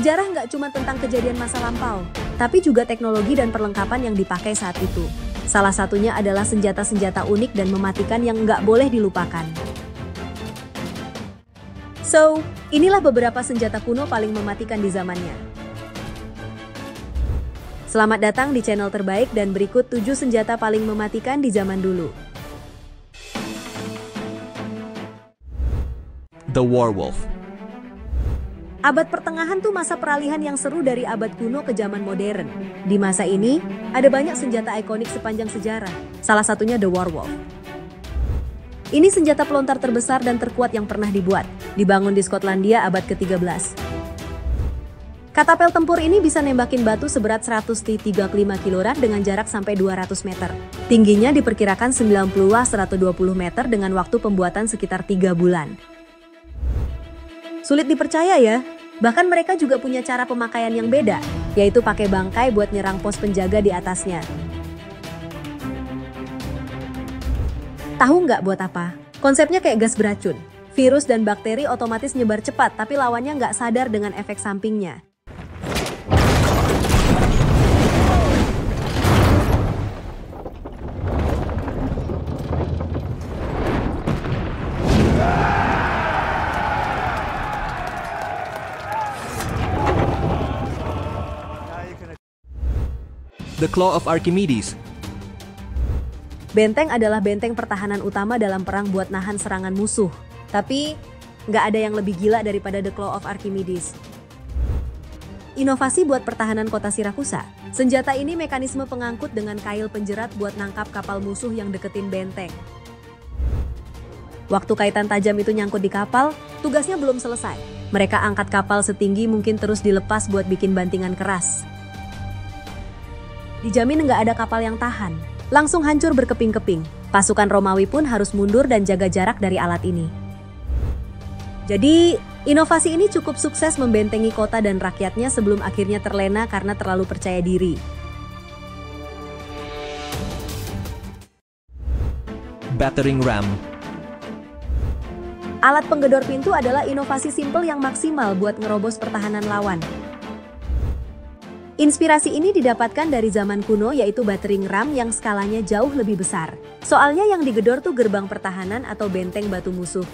Sejarah nggak cuma tentang kejadian masa lampau, tapi juga teknologi dan perlengkapan yang dipakai saat itu. Salah satunya adalah senjata-senjata unik dan mematikan yang nggak boleh dilupakan. So, inilah beberapa senjata kuno paling mematikan di zamannya. Selamat datang di channel terbaik dan berikut 7 senjata paling mematikan di zaman dulu. The Warwolf. Abad pertengahan tuh masa peralihan yang seru dari abad kuno ke zaman modern. Di masa ini, ada banyak senjata ikonik sepanjang sejarah. Salah satunya The Warwolf. Ini senjata pelontar terbesar dan terkuat yang pernah dibuat. Dibangun di Skotlandia abad ke-13. Katapel tempur ini bisa nembakin batu seberat 135 kg dengan jarak sampai 200 meter. Tingginya diperkirakan 90-120 meter dengan waktu pembuatan sekitar 3 bulan. Sulit dipercaya ya, bahkan mereka juga punya cara pemakaian yang beda, yaitu pakai bangkai buat nyerang pos penjaga di atasnya. Tahu nggak buat apa? Konsepnya kayak gas beracun. Virus dan bakteri otomatis nyebar cepat, tapi lawannya nggak sadar dengan efek sampingnya. The Claw of Archimedes. Benteng adalah benteng pertahanan utama dalam perang buat nahan serangan musuh. Tapi, nggak ada yang lebih gila daripada The Claw of Archimedes. Inovasi buat pertahanan kota Sirakusa. Senjata ini mekanisme pengangkut dengan kail penjerat buat nangkap kapal musuh yang deketin benteng. Waktu kaitan tajam itu nyangkut di kapal, tugasnya belum selesai. Mereka angkat kapal setinggi mungkin terus dilepas buat bikin bantingan keras. Dijamin nggak ada kapal yang tahan. Langsung hancur berkeping-keping. Pasukan Romawi pun harus mundur dan jaga jarak dari alat ini. Jadi, inovasi ini cukup sukses membentengi kota dan rakyatnya sebelum akhirnya terlena karena terlalu percaya diri. Battering Ram. Alat penggedor pintu adalah inovasi simpel yang maksimal buat ngerobos pertahanan lawan. Inspirasi ini didapatkan dari zaman kuno yaitu battering ram yang skalanya jauh lebih besar. Soalnya yang digedor tuh gerbang pertahanan atau benteng batu musuh.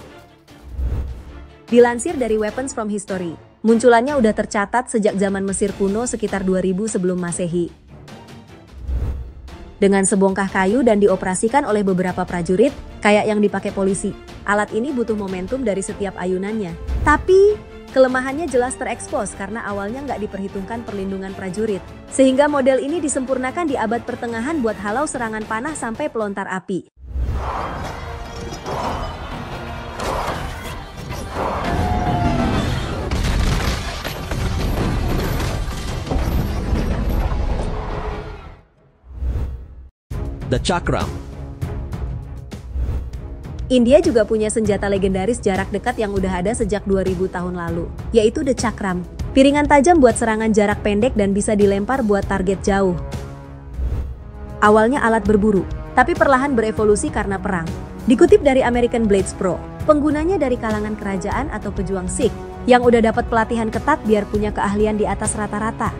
Dilansir dari Weapons from History, munculannya udah tercatat sejak zaman Mesir kuno sekitar 2000 sebelum Masehi. Dengan sebongkah kayu dan dioperasikan oleh beberapa prajurit, kayak yang dipakai polisi. Alat ini butuh momentum dari setiap ayunannya. Tapi, kelemahannya jelas terekspos karena awalnya nggak diperhitungkan perlindungan prajurit. Sehingga model ini disempurnakan di abad pertengahan buat halau serangan panah sampai pelontar api. The Chakram. India juga punya senjata legendaris jarak dekat yang udah ada sejak 2000 tahun lalu, yaitu The Chakram. Piringan tajam buat serangan jarak pendek dan bisa dilempar buat target jauh. Awalnya alat berburu, tapi perlahan berevolusi karena perang. Dikutip dari American Blades Pro, penggunanya dari kalangan kerajaan atau pejuang Sikh, yang udah dapat pelatihan ketat biar punya keahlian di atas rata-rata.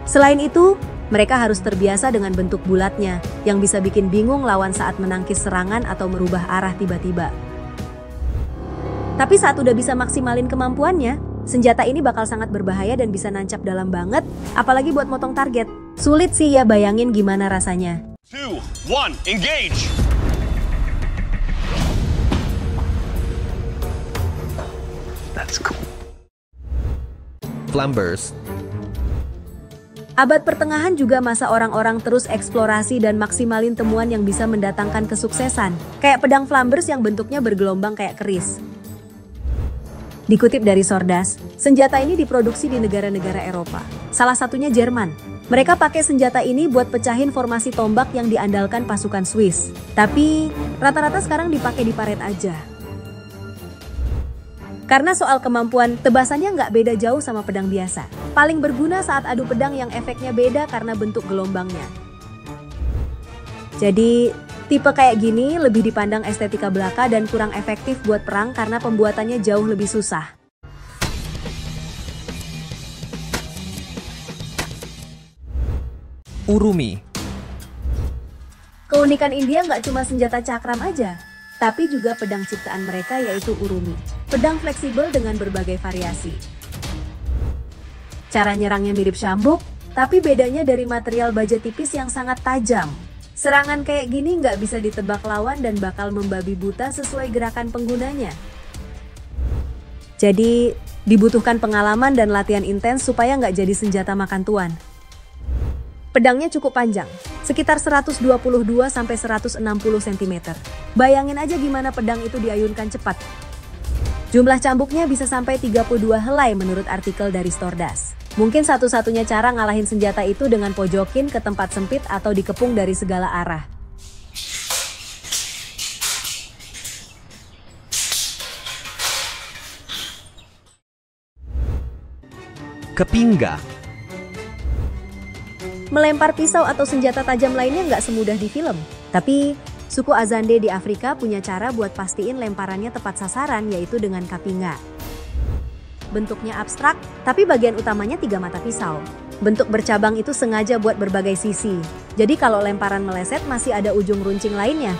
Selain itu, mereka harus terbiasa dengan bentuk bulatnya, yang bisa bikin bingung lawan saat menangkis serangan atau merubah arah tiba-tiba. Tapi saat udah bisa maksimalin kemampuannya, senjata ini bakal sangat berbahaya dan bisa nancap dalam banget, apalagi buat motong target. Sulit sih ya bayangin gimana rasanya. 2, 1, engage! That's cool. Flamber's. Abad pertengahan juga masa orang-orang terus eksplorasi dan maksimalin temuan yang bisa mendatangkan kesuksesan. Kayak pedang Flanders yang bentuknya bergelombang kayak keris. Dikutip dari Sordas, senjata ini diproduksi di negara-negara Eropa. Salah satunya Jerman. Mereka pakai senjata ini buat pecahin formasi tombak yang diandalkan pasukan Swiss. Tapi, rata-rata sekarang dipakai di paret aja. Karena soal kemampuan, tebasannya nggak beda jauh sama pedang biasa. Paling berguna saat adu pedang yang efeknya beda karena bentuk gelombangnya. Jadi, tipe kayak gini lebih dipandang estetika belaka dan kurang efektif buat perang karena pembuatannya jauh lebih susah. Urumi. Keunikan India nggak cuma senjata cakram aja, tapi juga pedang ciptaan mereka yaitu Urumi. Pedang fleksibel dengan berbagai variasi. Cara nyerangnya mirip Shambuk, tapi bedanya dari material baja tipis yang sangat tajam. Serangan kayak gini nggak bisa ditebak lawan dan bakal membabi buta sesuai gerakan penggunanya. Jadi, dibutuhkan pengalaman dan latihan intens supaya nggak jadi senjata makan tuan. Pedangnya cukup panjang, sekitar 122–160 cm. Bayangin aja gimana pedang itu diayunkan cepat. Jumlah cambuknya bisa sampai 32 helai menurut artikel dari Stardust. Mungkin satu-satunya cara ngalahin senjata itu dengan pojokin ke tempat sempit atau dikepung dari segala arah. Kepingga. Melempar pisau atau senjata tajam lainnya nggak semudah di film. Tapi, suku Azande di Afrika punya cara buat pastiin lemparannya tepat sasaran, yaitu dengan kapinga. Bentuknya abstrak, tapi bagian utamanya 3 mata pisau. Bentuk bercabang itu sengaja buat berbagai sisi. Jadi kalau lemparan meleset masih ada ujung runcing lainnya.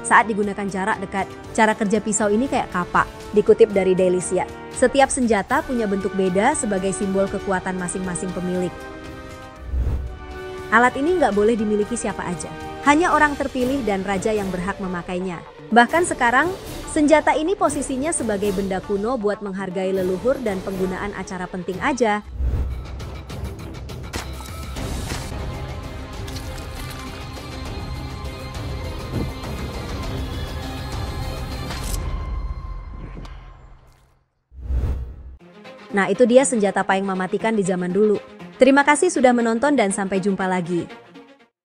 Saat digunakan jarak dekat, cara kerja pisau ini kayak kapak. Dikutip dari Delicia, setiap senjata punya bentuk beda sebagai simbol kekuatan masing-masing pemilik. Alat ini nggak boleh dimiliki siapa aja. Hanya orang terpilih dan raja yang berhak memakainya. Bahkan sekarang, senjata ini posisinya sebagai benda kuno buat menghargai leluhur dan penggunaan acara penting aja. Nah, itu dia senjata paling mematikan di zaman dulu. Terima kasih sudah menonton dan sampai jumpa lagi.